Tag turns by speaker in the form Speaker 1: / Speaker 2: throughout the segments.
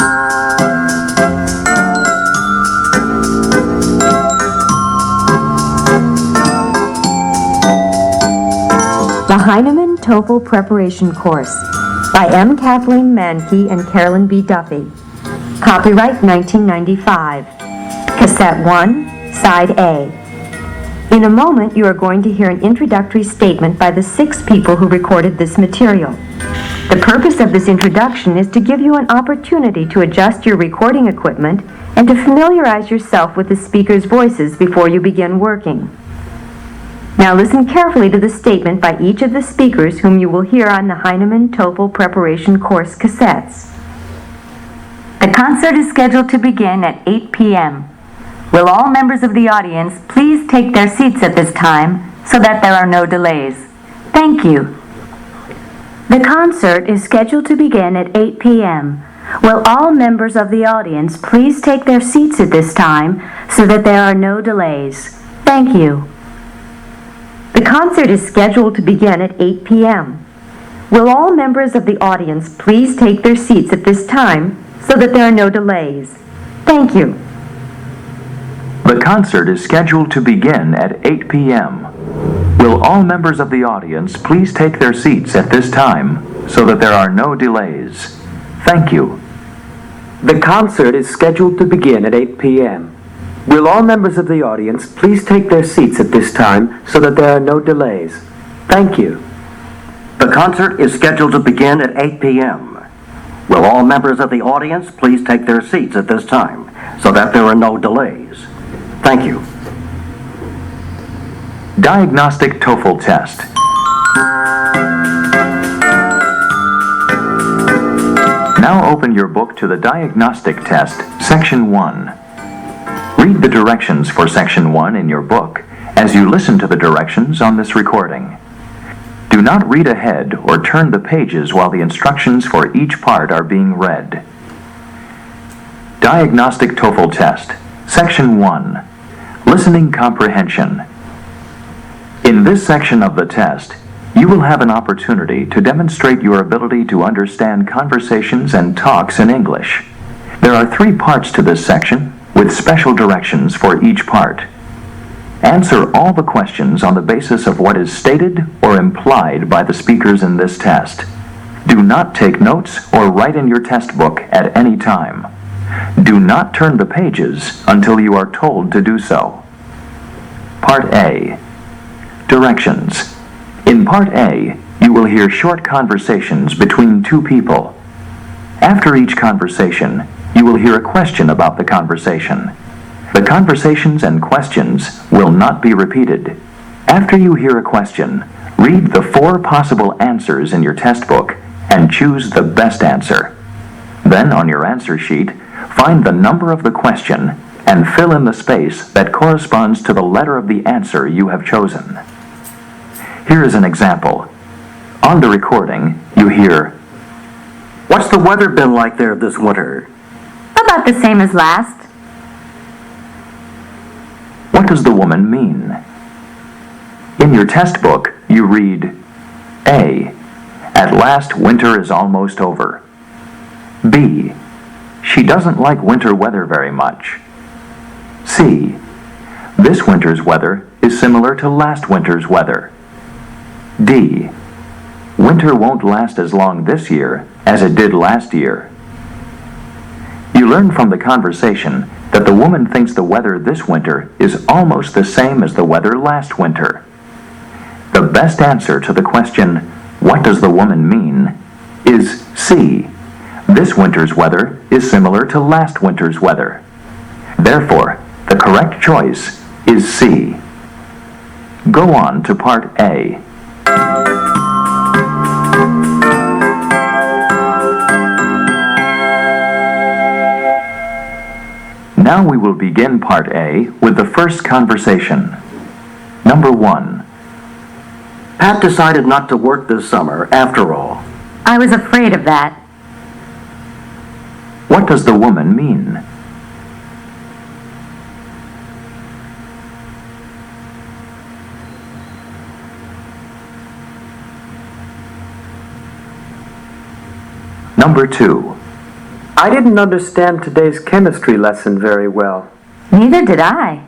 Speaker 1: The Heinemann TOEFL Preparation Course by M. Kathleen Mankey and Carolyn B. Duffy. Copyright 1995. Cassette 1, Side A. In a moment, you are going to hear an introductory statement by the 6 people who recorded this material. The purpose of this introduction is to give you an opportunity to adjust your recording equipment and to familiarize yourself with the speakers' voices before you begin working. Now listen carefully to the statement by each of the speakers whom you will hear on the Heinemann TOEFL Preparation Course cassettes. The concert is scheduled to begin at 8 p.m. Will all members of the audience please take their seats at this time so that there are no delays? Thank you. The concert is scheduled to begin at 8 p.m. Will all members of the audience please take their seats at this time so that there are no delays? Thank you. The concert is scheduled to begin at 8 p.m. Will all members of the audience please take their seats at this time so that there are no delays? Thank you.
Speaker 2: The concert is scheduled to begin at 8 p.m. Will all members of the audience please take their seats at this time so that there are no delays? Thank you.
Speaker 3: The concert is scheduled to begin at 8 p.m. Will all members of the audience please take their seats at this time so that there are no delays? Thank you.
Speaker 4: The concert is scheduled to begin at 8 p.m. Will all members of the audience please take their seats at this time so that there are no delays? Thank you.
Speaker 2: Diagnostic TOEFL test. Now open your book to the Diagnostic test, Section 1. Read the directions for Section 1 in your book as you listen to the directions on this recording. Do not read ahead or turn the pages while the instructions for each part are being read. Diagnostic TOEFL test, Section 1. Listening Comprehension. In this section of the test, you will have an opportunity to demonstrate your ability to understand conversations and talks in English. There are 3 parts to this section, with special directions for each part. Answer all the questions on the basis of what is stated or implied by the speakers in this test. Do not take notes or write in your test book at any time. Do not turn the pages until you are told to do so. Part A. Directions. In Part A, you will hear short conversations between 2 people. After each conversation, you will hear a question about the conversation. The conversations and questions will not be repeated. After you hear a question, read the 4 possible answers in your test book and choose the best answer. Then on your answer sheet, find the number of the question and fill in the space that corresponds to the letter of the answer you have chosen. Here is an example. On the recording, you hear,
Speaker 4: "What's the weather been like there this winter?"
Speaker 1: About the same as last.
Speaker 2: What does the woman mean? In your test book, you read, A. At last winter is almost over. B. She doesn't like winter weather very much. C. This winter's weather is similar to last winter's weather. D. Winter won't last as long this year as it did last year. You learn from the conversation that the woman thinks the weather this winter is almost the same as the weather last winter. The best answer to the question, "What does the woman mean?" is C. This winter's weather is similar to last winter's weather. Therefore, the correct choice is C. Go on to Part A. Now we will begin Part A with the first conversation. Number 1.
Speaker 4: Pat decided not to work this summer after all.
Speaker 1: I was afraid of that.
Speaker 2: What does the woman mean? Number 2.
Speaker 3: I didn't understand today's chemistry lesson very well.
Speaker 1: Neither did I.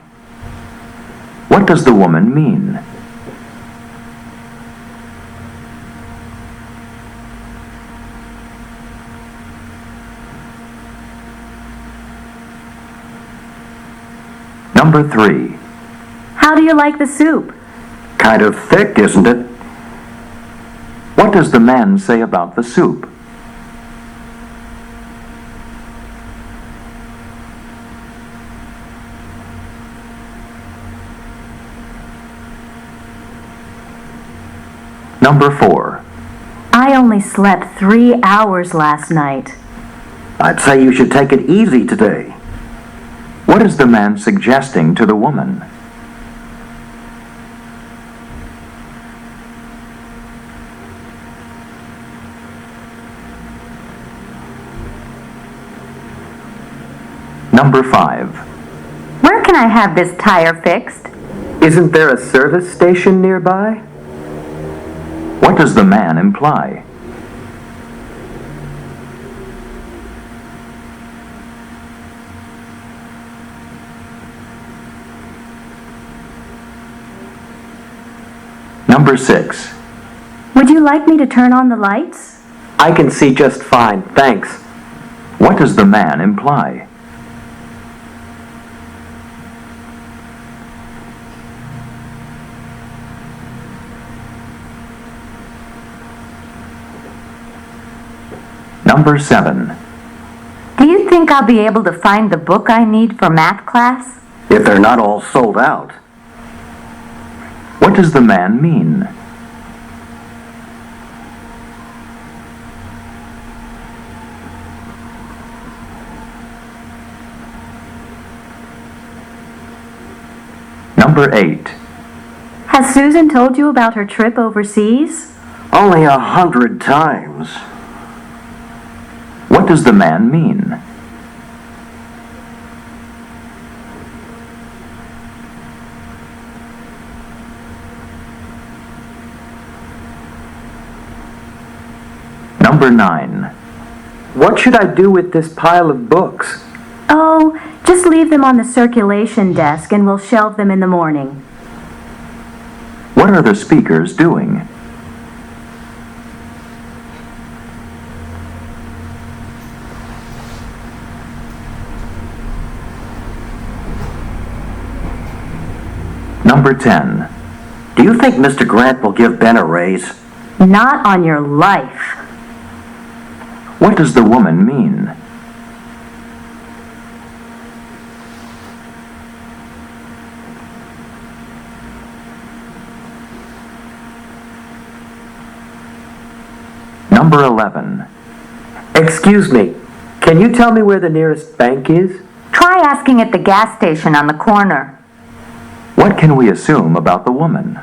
Speaker 2: What does the woman mean? Number 3.
Speaker 1: How do you like the soup?
Speaker 4: Kind of thick, isn't it?
Speaker 2: What does the man say about the soup? Number 4.
Speaker 1: I only slept 3 hours last night.
Speaker 4: I'd say you should take it easy today.
Speaker 2: What is the man suggesting to the woman? Number 5.
Speaker 1: Where can I have this tire fixed?
Speaker 3: Isn't there a service station nearby?
Speaker 2: What does the man imply? Number 6.
Speaker 1: Would you like me to turn on the lights?
Speaker 3: I can see just fine, thanks.
Speaker 2: What does the man imply? Number 7.
Speaker 1: Do you think I'll be able to find the book I need for math class?
Speaker 4: If they're not all sold out.
Speaker 2: What does the man mean? Number 8.
Speaker 1: Has Susan told you about her trip overseas?
Speaker 4: Only 100 times.
Speaker 2: What does the man mean? Number 9.
Speaker 3: What should I do with this pile of books?
Speaker 1: Oh, just leave them on the circulation desk and we'll shelve them in the morning.
Speaker 2: What are the speakers doing? Number 10.
Speaker 4: Do you think Mr. Grant will give Ben a raise?
Speaker 1: Not on your life.
Speaker 2: What does the woman mean? Number 11.
Speaker 3: Excuse me, can you tell me where the nearest bank is?
Speaker 1: Try asking at the gas station on the corner.
Speaker 2: What can we assume about the woman?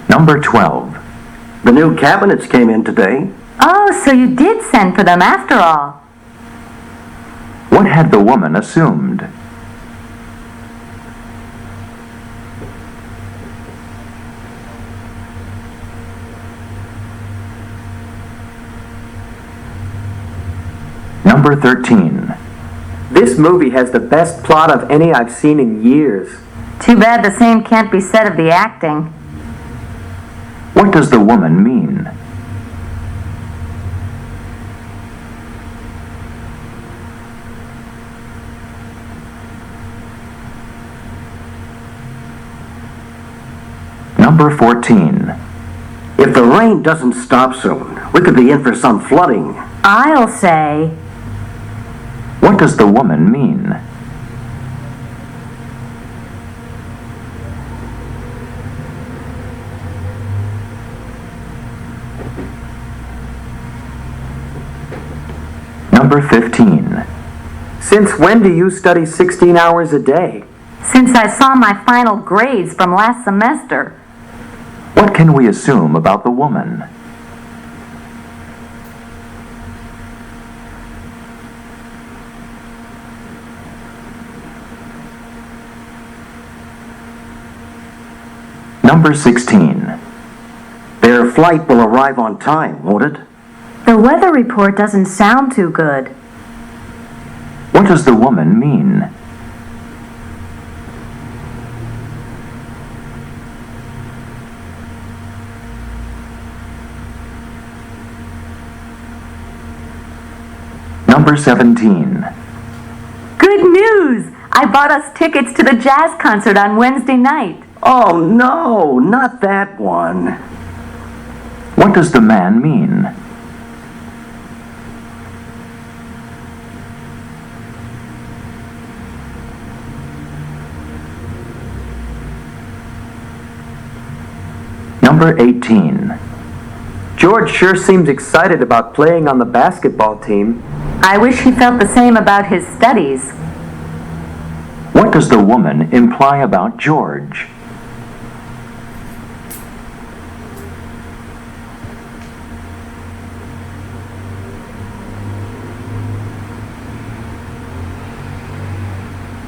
Speaker 2: Number 12.
Speaker 4: The new cabinets came in today.
Speaker 1: Oh, so you did send for them after all.
Speaker 2: What had the woman assumed? Number 13.
Speaker 3: This movie has the best plot of any I've seen in years.
Speaker 1: Too bad the same can't be said of the acting.
Speaker 2: What does the woman mean? Number 14.
Speaker 4: If the rain doesn't stop soon, we could be in for some flooding.
Speaker 1: I'll say,
Speaker 2: What does the woman mean? Number 15.
Speaker 3: Since when do you study 16 hours a day?
Speaker 1: since I saw my final grades from last semester.
Speaker 2: What can we assume about the woman? Number 16.
Speaker 4: Their flight will arrive on time, won't it?
Speaker 1: The weather report doesn't sound too good.
Speaker 2: What does the woman mean? Number 17.
Speaker 1: Good news! I bought us tickets to the jazz concert on Wednesday night.
Speaker 4: Oh no, not that one.
Speaker 2: What does the man mean? Number 18.
Speaker 3: George sure seems excited about playing on the basketball team.
Speaker 1: I wish he felt the same about his studies.
Speaker 2: What does the woman imply about George?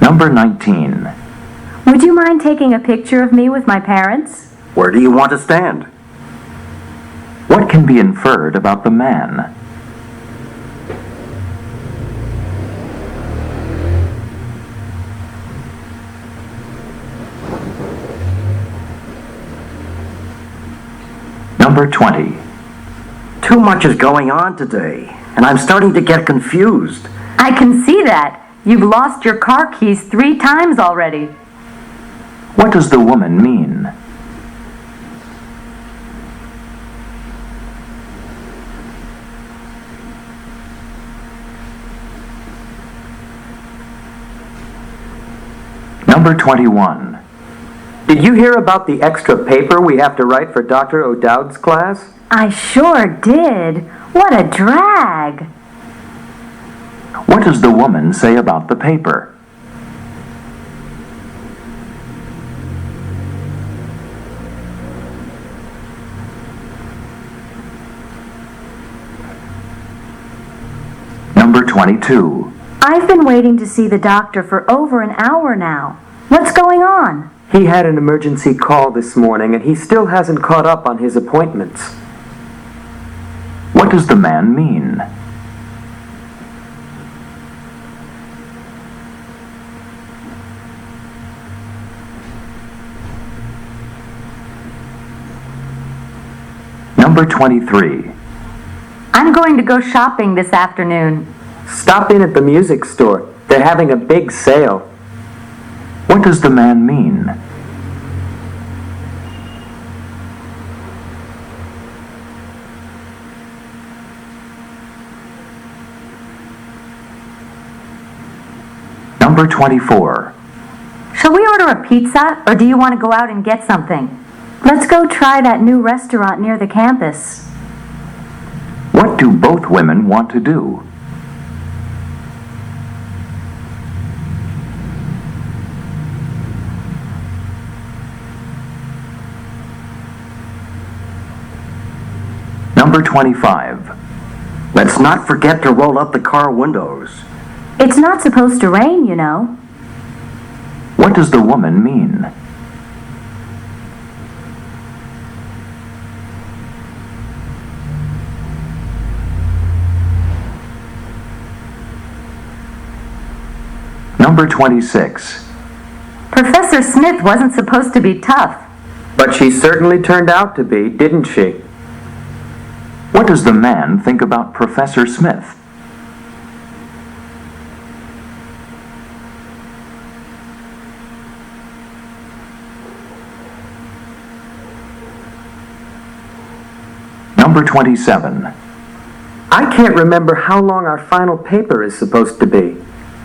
Speaker 2: Number 19.
Speaker 1: Would you mind taking a picture of me with my parents?
Speaker 4: Where do you want to stand?
Speaker 2: What can be inferred about the man? Number 20.
Speaker 4: Too much is going on today, and I'm starting to get confused.
Speaker 1: I can see that. You've lost your car keys 3 times already.
Speaker 2: What does the woman mean? Number 21.
Speaker 3: Did you hear about the extra paper we have to write for Dr. O'Dowd's class?
Speaker 1: I sure did. What a drag.
Speaker 2: What does the woman say about the paper? Number 22.
Speaker 1: I've been waiting to see the doctor for over an hour now. What's going on?
Speaker 3: He had an emergency call this morning and he still hasn't caught up on his appointments.
Speaker 2: What does the man mean? Number 23.
Speaker 1: I'm going to go shopping this afternoon.
Speaker 3: Stop in at the music store. They're having a big sale.
Speaker 2: What does the man mean? Number 24.
Speaker 1: Shall we order a pizza, or do you want to go out and get something? Let's go try that new restaurant near the campus.
Speaker 2: What do both women want to do? Number 25.
Speaker 4: Let's not forget to roll up the car windows.
Speaker 1: It's not supposed to rain, you know.
Speaker 2: What does the woman mean? Number 26.
Speaker 1: Professor Smith wasn't supposed to be tough.
Speaker 3: But she certainly turned out to be, didn't she?
Speaker 2: What does the man think about Professor Smith? Number 27.
Speaker 3: I can't remember how long our final paper is supposed to be.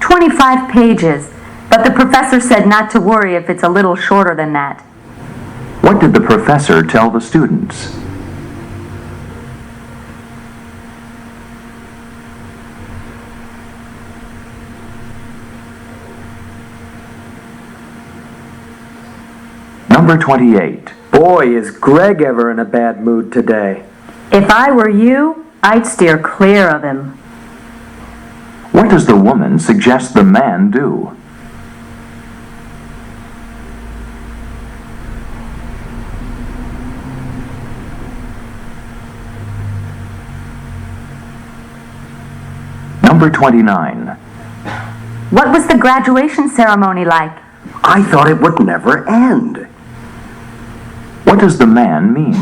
Speaker 1: 25 pages, but the professor said not to worry if it's a little shorter than that.
Speaker 2: What did the professor tell the students? Number 28.
Speaker 3: Boy, is Greg ever in a bad mood today.
Speaker 1: If I were you, I'd steer clear of him.
Speaker 2: What does the woman suggest the man do? Number 29.
Speaker 1: What was the graduation ceremony like?
Speaker 4: I thought it would never end.
Speaker 2: What does the man mean?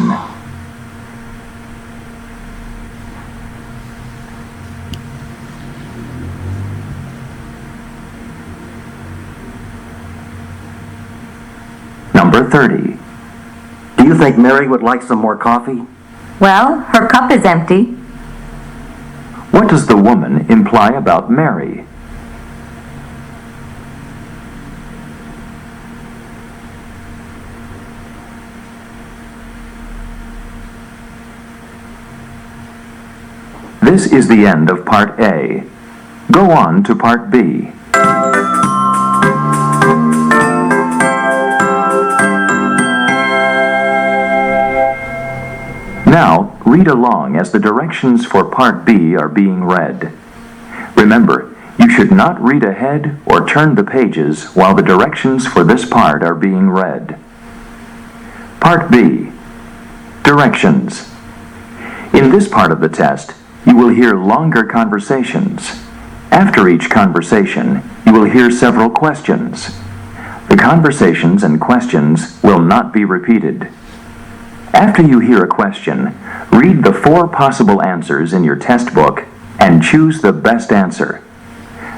Speaker 2: Number 30.
Speaker 4: Do you think Mary would like some more coffee?
Speaker 1: Well, her cup is empty.
Speaker 2: What does the woman imply about Mary? This is the end of Part A. Go on to Part B. Now, read along as the directions for Part B are being read. Remember, you should not read ahead or turn the pages while the directions for this part are being read. Part B. Directions. In this part of the test, you will hear longer conversations. After each conversation, you will hear several questions. The conversations and questions will not be repeated. After you hear a question, read the 4 possible answers in your test book and choose the best answer.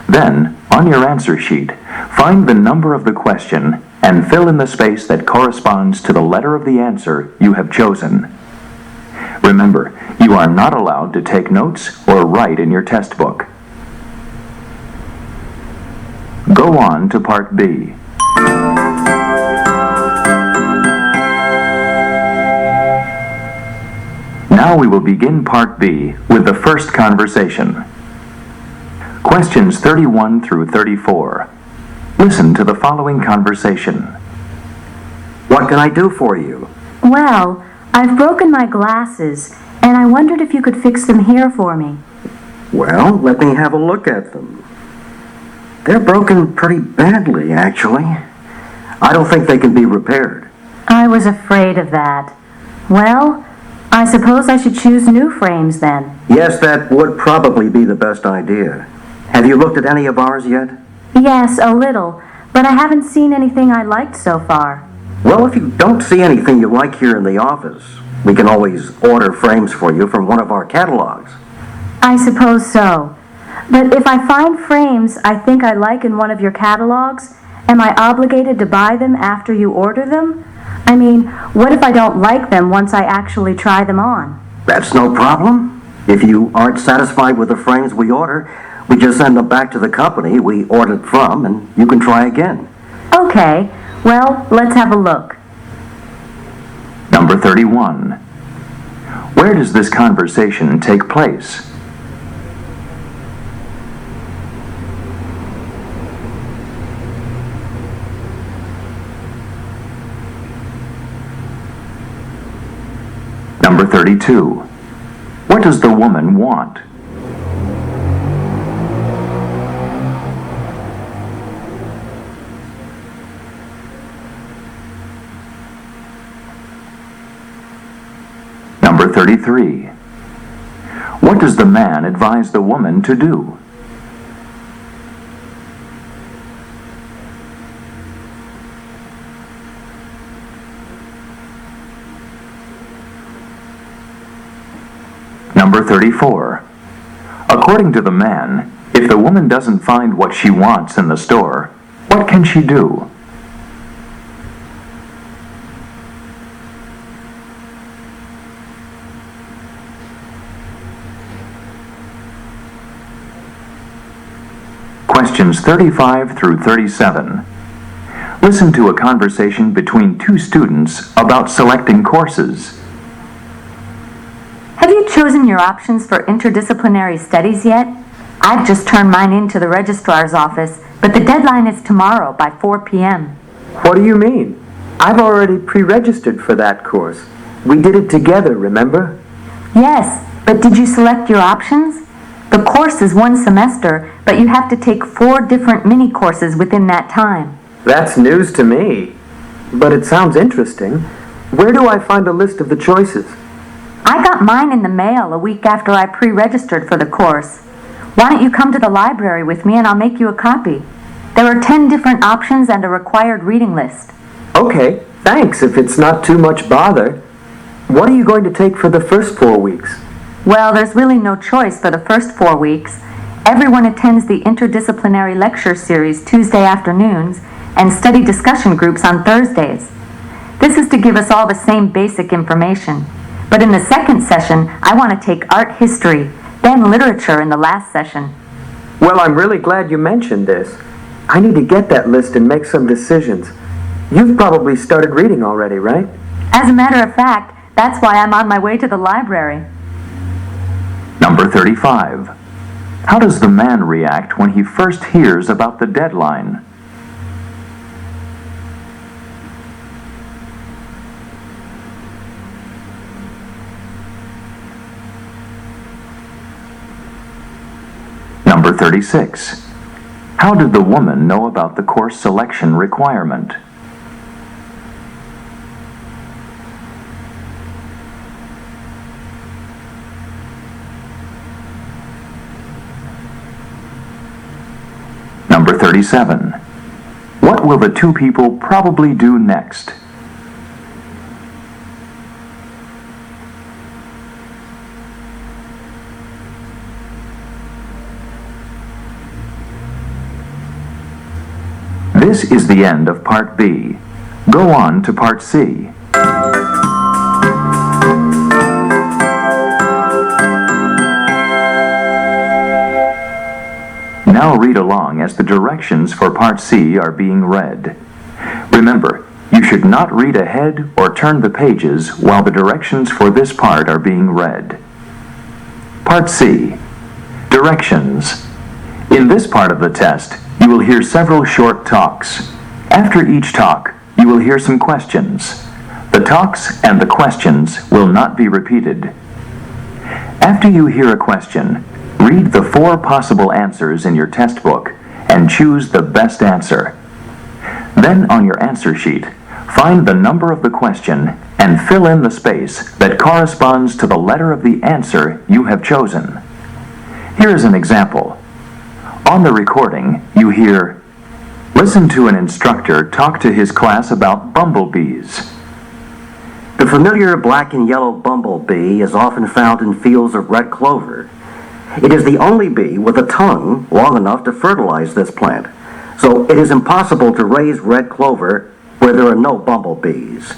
Speaker 2: Then, on your answer sheet, find the number of the question and fill in the space that corresponds to the letter of the answer you have chosen. Remember, you are not allowed to take notes or write in your test book. Go on to Part B. Now we will begin Part B with the first conversation. Questions 31 through 34. Listen to the following conversation.
Speaker 4: What can I do for you?
Speaker 1: Well, I've broken my glasses, and I wondered if you could fix them here for me.
Speaker 4: Well, let me have a look at them. They're broken pretty badly, actually. I don't think they can be repaired.
Speaker 1: I was afraid of that. Well, I suppose I should choose new frames then.
Speaker 4: Yes, that would probably be the best idea. Have you looked at any of ours yet?
Speaker 1: Yes, a little, but I haven't seen anything I liked so far.
Speaker 4: Well, if you don't see anything you like here in the office, we can always order frames for you from one of our catalogs.
Speaker 1: I suppose so. But if I find frames I think I like in one of your catalogs, am I obligated to buy them after you order them? I mean, what if I don't like them once I actually try them on?
Speaker 4: That's no problem. If you aren't satisfied with the frames we order, we just send them back to the company we ordered from, and you can try again.
Speaker 1: Okay, well, let's have a look.
Speaker 2: Number 31. Where does this conversation take place? Number 32. What does the woman want? Number 33. What does the man advise the woman to do? Number 34. According to the man, if the woman doesn't find what she wants in the store, what can she do? Questions 35 through 37. Listen to a conversation between 2 students about selecting courses.
Speaker 1: Have you chosen your options for interdisciplinary studies yet? I've just turned mine into the registrar's office, but the deadline is tomorrow by 4 p.m.
Speaker 3: What do you mean? I've already pre-registered for that course. We did it together, remember?
Speaker 1: Yes, but did you select your options? The course is 1 semester, but you have to take 4 different mini-courses within that time.
Speaker 3: That's news to me. But it sounds interesting. Where do I find a list of the choices?
Speaker 1: I got mine in the mail a week after I pre-registered for the course. Why don't you come to the library with me and I'll make you a copy? There are 10 different options and a required reading list.
Speaker 3: Okay, thanks if it's not too much bother. What are you going to take for the first 4 weeks?
Speaker 1: Well, there's really no choice for the first 4 weeks. Everyone attends the interdisciplinary lecture series Tuesday afternoons and study discussion groups on Thursdays. This is to give us all the same basic information. But in the second session, I want to take art history, then literature in the last session.
Speaker 3: Well, I'm really glad you mentioned this. I need to get that list and make some decisions. You've probably started reading already, right?
Speaker 1: As a matter of fact, that's why I'm on my way to the library.
Speaker 2: Number 35. How does the man react when he first hears about the deadline? Number 36. How did the woman know about the course selection requirement? Number 37. What will the two people probably do next? This is the end of Part B. Go on to Part C. Now read along as the directions for Part C are being read. Remember, you should not read ahead or turn the pages while the directions for this part are being read. Part C. Directions. In this part of the test, you will hear several short talks. After each talk, you will hear some questions. The talks and the questions will not be repeated. After you hear a question, read the 4 possible answers in your test book and choose the best answer. Then on your answer sheet, find the number of the question and fill in the space that corresponds to the letter of the answer you have chosen. Here is an example. On the recording, you hear, "Listen to an instructor talk to his class about bumblebees."
Speaker 4: The familiar black and yellow bumblebee is often found in fields of red clover. It is the only bee with a tongue long enough to fertilize this plant, so it is impossible to raise red clover where there are no bumblebees.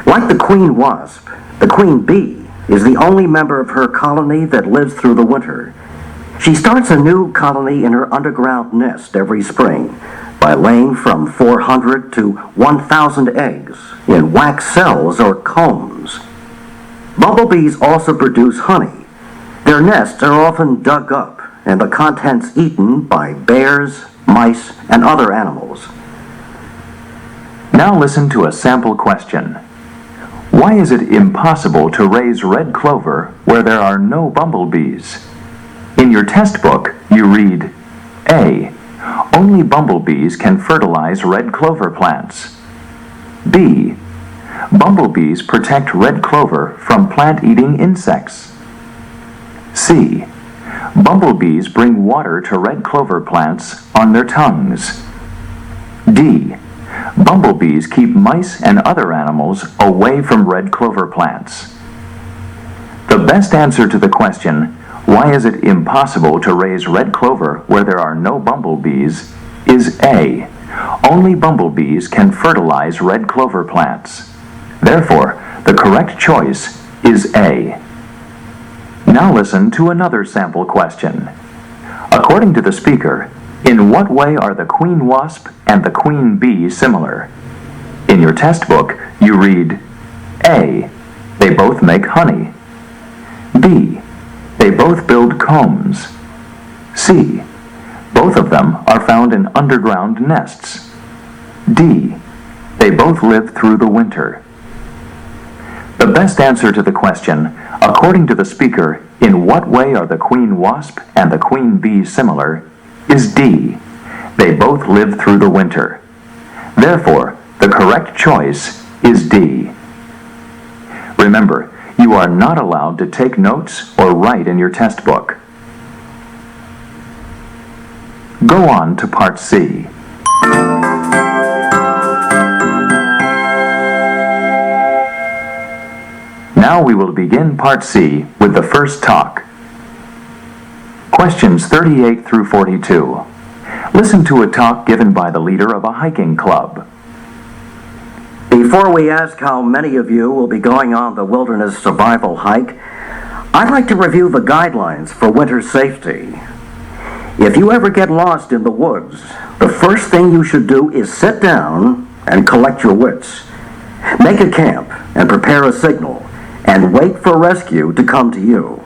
Speaker 4: Like the queen wasp, the queen bee is the only member of her colony that lives through the winter. She starts a new colony in her underground nest every spring by laying from 400 to 1,000 eggs in wax cells or combs. Bumblebees also produce honey. Their nests are often dug up and the contents eaten by bears, mice, and other animals.
Speaker 2: Now listen to a sample question. Why is it impossible to raise red clover where there are no bumblebees? In your test book, you read, A. Only bumblebees can fertilize red clover plants. B. Bumblebees protect red clover from plant-eating insects. C. Bumblebees bring water to red clover plants on their tongues. D. Bumblebees keep mice and other animals away from red clover plants. The best answer to the question, why is it impossible to raise red clover where there are no bumblebees, is A. Only bumblebees can fertilize red clover plants. Therefore, the correct choice is A. Now listen to another sample question. According to the speaker, in what way are the queen wasp and the queen bee similar? In your test book, you read, A. They both make honey. B. They both build combs. C. Both of them are found in underground nests. D. They both live through the winter. The best answer to the question, according to the speaker, in what way are the queen wasp and the queen bee similar, is D. They both live through the winter. Therefore, the correct choice is D. Remember, you are not allowed to take notes or write in your test book. Go on to Part C. Now we will begin Part C with the first talk. Questions 38 through 42. Listen to a talk given by the leader of a hiking club.
Speaker 4: Before we ask how many of you will be going on the wilderness survival hike, I'd like to review the guidelines for winter safety. If you ever get lost in the woods, the first thing you should do is sit down and collect your wits. Make a camp and prepare a signal, and wait for rescue to come to you.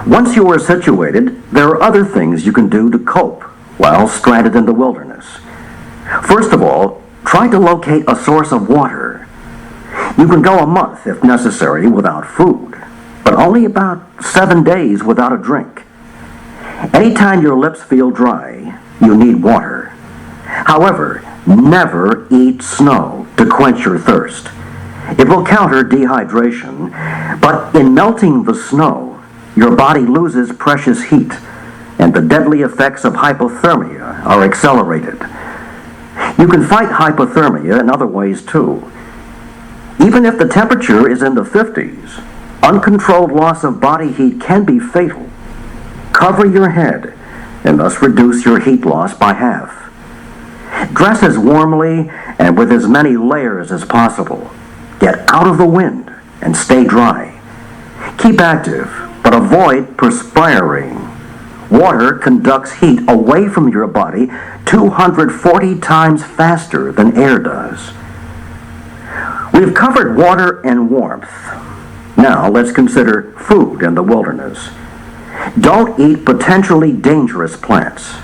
Speaker 4: Once you are situated, there are other things you can do to cope while stranded in the wilderness. First of all, try to locate a source of water. You can go a month, if necessary, without food, but only about 7 days without a drink. Anytime your lips feel dry, you need water. However, never eat snow to quench your thirst. It will counter dehydration, but in melting the snow, your body loses precious heat, and the deadly effects of hypothermia are accelerated. You can fight hypothermia in other ways too. Even if the temperature is in the 50s, uncontrolled loss of body heat can be fatal. Cover your head and thus reduce your heat loss by half. Dress as warmly and with as many layers as possible. Get out of the wind and stay dry. Keep active, but avoid perspiring. Water conducts heat away from your body 240 times faster than air does. We've covered water and warmth. Now let's consider food in the wilderness. Don't eat potentially dangerous plants.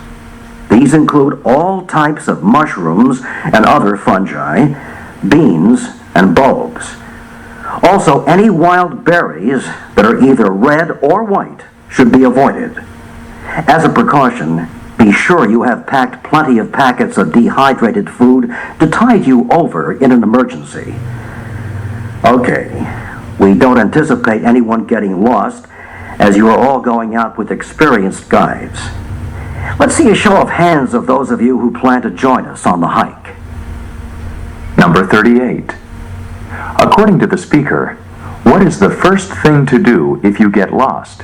Speaker 4: These include all types of mushrooms and other fungi, beans, and bulbs. Also, any wild berries that are either red or white should be avoided. As a precaution, be sure you have packed plenty of packets of dehydrated food to tide you over in an emergency. Okay, we don't anticipate anyone getting lost, as you are all going out with experienced guides. Let's see a show of hands of those of you who plan to join us on the hike.
Speaker 2: Number 38. According to the speaker, what is the first thing to do if you get lost?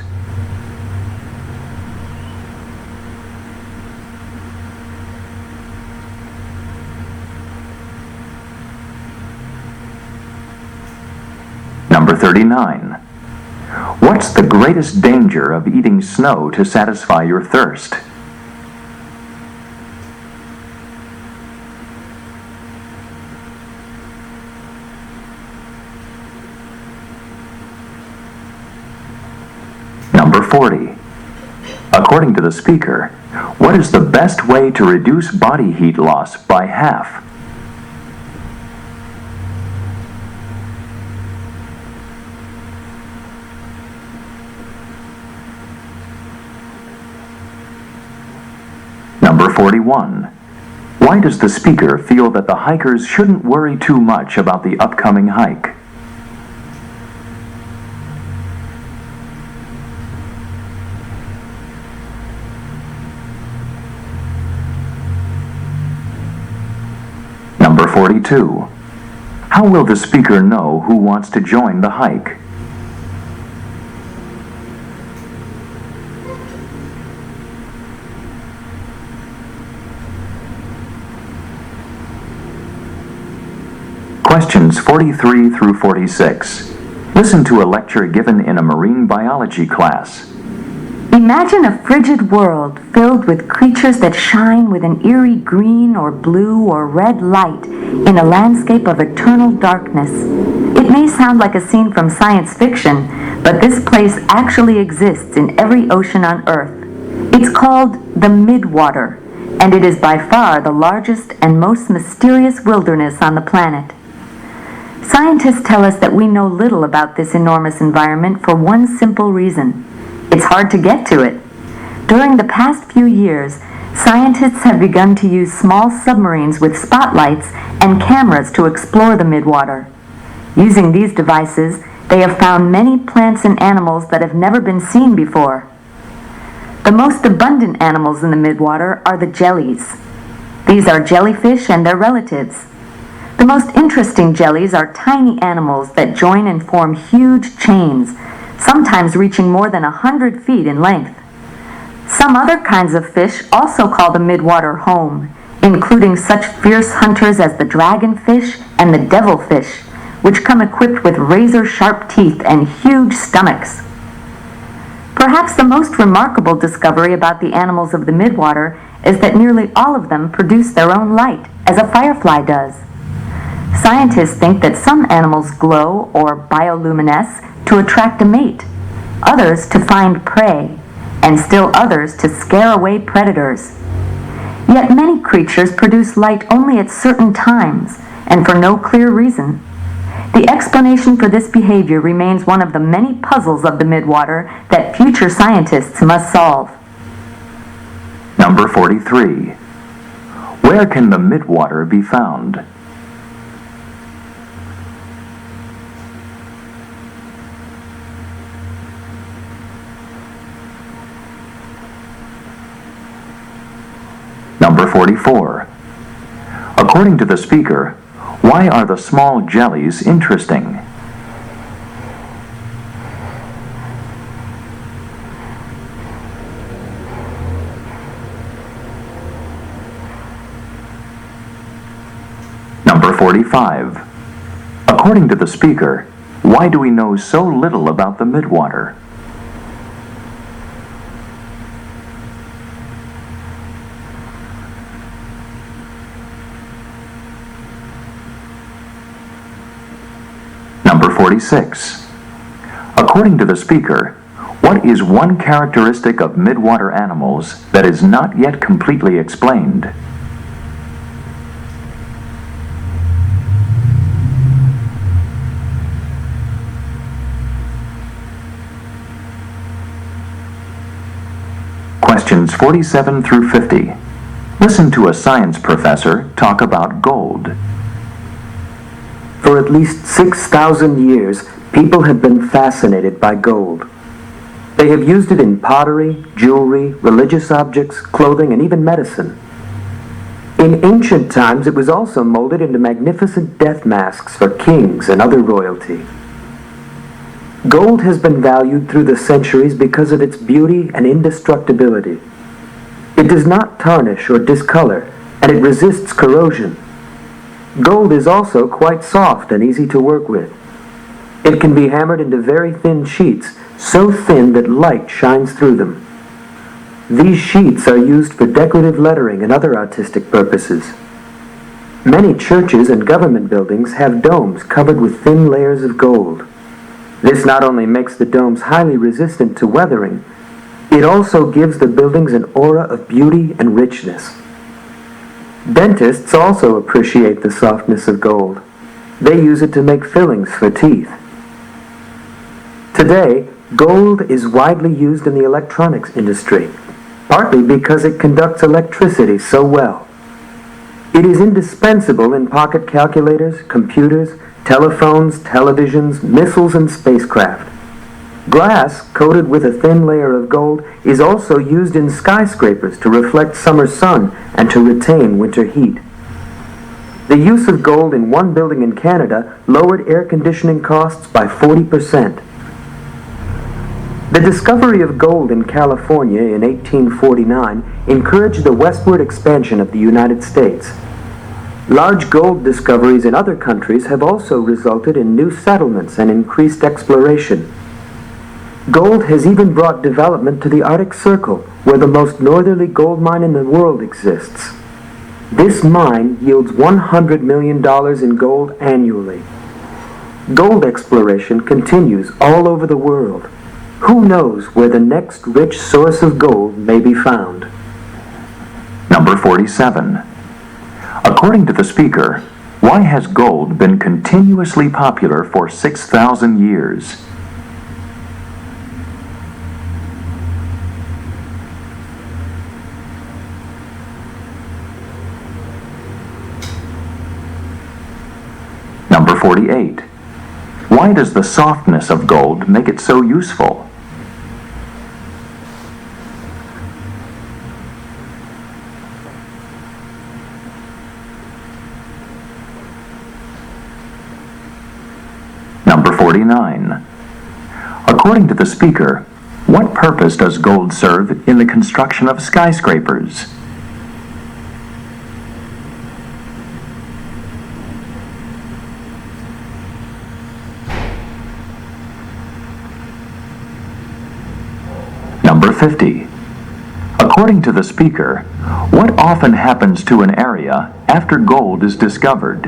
Speaker 2: Number 39. What's the greatest danger of eating snow to satisfy your thirst? Number 40. According to the speaker, what is the best way to reduce body heat loss by half? Number 41. Why does the speaker feel that the hikers shouldn't worry too much about the upcoming hike? Number 42. How will the speaker know who wants to join the hike? Questions 43 through 46. Listen to a lecture given in a marine biology class.
Speaker 1: Imagine a frigid world filled with creatures that shine with an eerie green or blue or red light in a landscape of eternal darkness. It may sound like a scene from science fiction, but this place actually exists in every ocean on Earth. It's called the Midwater, and it is by far the largest and most mysterious wilderness on the planet. Scientists tell us that we know little about this enormous environment for one simple reason. It's hard to get to it. During the past few years, scientists have begun to use small submarines with spotlights and cameras to explore the Midwater. Using these devices, they have found many plants and animals that have never been seen before. The most abundant animals in the midwater are the jellies. These are jellyfish and their relatives. The most interesting jellies are tiny animals that join and form huge chains, sometimes reaching more than 100 feet in length. Some other kinds of fish also call the midwater home, including such fierce hunters as the dragonfish and the devilfish, which come equipped with razor-sharp teeth and huge stomachs. Perhaps the most remarkable discovery about the animals of the midwater is that nearly all of them produce their own light, as a firefly does. Scientists think that some animals glow or bioluminesce to attract a mate, others to find prey, and still others to scare away predators. Yet many creatures produce light only at certain times, and for no clear reason. The explanation for this behavior remains one of the many puzzles of the midwater that future scientists must solve.
Speaker 2: Number 43. Where can the midwater be found? Number 44. According to the speaker, why are the small jellies interesting? Number 45. According to the speaker, why do we know so little about the midwater? Number 46. According to the speaker, what is one characteristic of midwater animals that is not yet completely explained? Questions 47 through 50. Listen to a science professor talk about gold.
Speaker 3: For at least 6,000 years, people have been fascinated by gold. They have used it in pottery, jewelry, religious objects, clothing, and even medicine. In ancient times, it was also molded into magnificent death masks for kings and other royalty. Gold has been valued through the centuries because of its beauty and indestructibility. It does not tarnish or discolor, and it resists corrosion. Gold is also quite soft and easy to work with. It can be hammered into very thin sheets, so thin that light shines through them. These sheets are used for decorative lettering and other artistic purposes. Many churches and government buildings have domes covered with thin layers of gold. This not only makes the domes highly resistant to weathering, it also gives the buildings an aura of beauty and richness. Dentists also appreciate the softness of gold. They use it to make fillings for teeth. Today, gold is widely used in the electronics industry, partly because it conducts electricity so well. It is indispensable in pocket calculators, computers, telephones, televisions, missiles, and spacecraft. Glass, coated with a thin layer of gold, is also used in skyscrapers to reflect summer sun and to retain winter heat. The use of gold in one building in Canada lowered air conditioning costs by 40%. The discovery of gold in California in 1849 encouraged the westward expansion of the United States. Large gold discoveries in other countries have also resulted in new settlements and increased exploration. Gold has even brought development to the Arctic Circle, where the most northerly gold mine in the world exists. This mine yields $100 million in gold annually. Gold exploration continues all over the world. Who knows where the next rich source of gold may be found?
Speaker 2: Number 47. According to the speaker, why has gold been continuously popular for 6,000 years? Number 48. Why does the softness of gold make it so useful? 49. According to the speaker, what purpose does gold serve in the construction of skyscrapers? Number 50. According to the speaker, what often happens to an area after gold is discovered?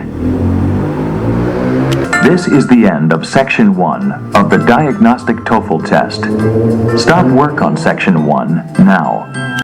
Speaker 2: This is the end of Section 1 of the Diagnostic TOEFL test. Stop work on Section 1 now.